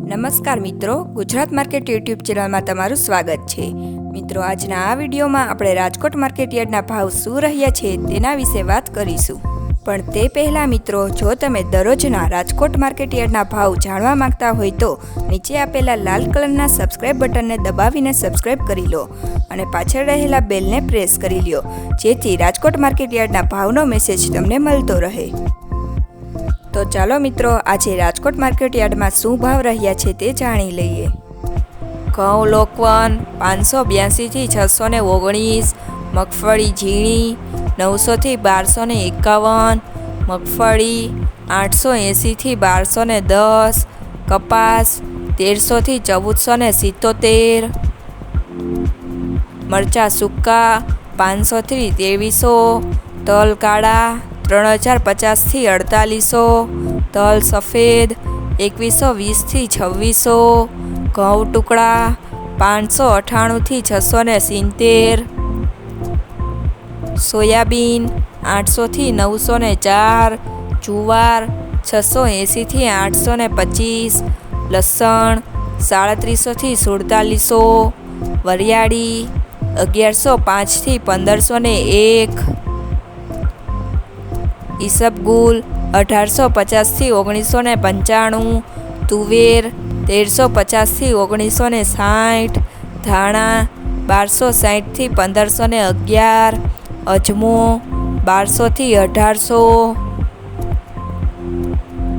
નમસ્કાર મિત્રો, Gujarat market YouTube ચેનલમાં તમારું સ્વાગત છે। મિત્રો, આજના આ વિડીયોમાં આપણે રાજકોટ માર્કેટ યાર્ડના ભાવ શું રહ્યા છે તેના વિશે વાત કરીશું। પણ તે પહેલાં મિત્રો, જો તમે દરરોજના રાજકોટ માર્કેટ યાર્ડના ભાવ જાણવા માંગતા હોય તો નીચે આપેલા લાલ કલરના સબસ્ક્રાઇબ બટનને દબાવીને સબસ્ક્રાઇબ કરી લો અને પાછળ રહેલા બેલને પ્રેસ કરી લો, જેથી રાજકોટ માર્કેટ યાર્ડના ભાવનો મેસેજ તમને મળતો રહે। તો ચાલો મિત્રો, આજે રાજકોટ માર્કેટ યાર્ડમાં શું ભાવ રહ્યા છે તે જાણી લઈએ। ઘઉં લોકવન 582 થી 619, મગફળી ઝીણી 900 થી 1251, મગફળી 880 થી 1210, કપાસ 1300 થી 1477, મરચાં સૂકા 500 થી 2300, તલ કાળા 3050 થી 4800, તલ સફેદ 2120 થી 2600, ઘઉં ટુકડા 598 થી 670, સોયાબીન 800 થી 904, જુવાર 680 થી 825, લસણ 3700 થી 4700, વરિયાળી 1105 થી 1501, ઈસબગુલ 1850 થી 1995, તુવેર 1350 થી 1960, ધાણા 1260 થી 1511, અજમો 1200 થી 1800,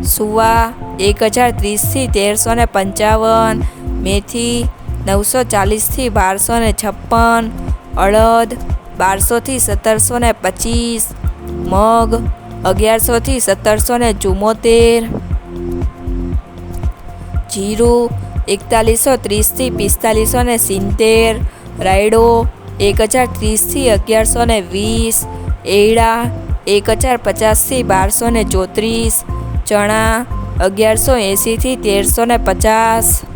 સુવા 1030 થી 1355, મેથી 940 થી 1256, અડદ 1200 થી 1725, મગ 1100 થી 1774, જીરું 4130 થી 4570, રાયડો 1030 થી 1120, એરડા 1050 થી 1234, ચણા 1180 થી 1350,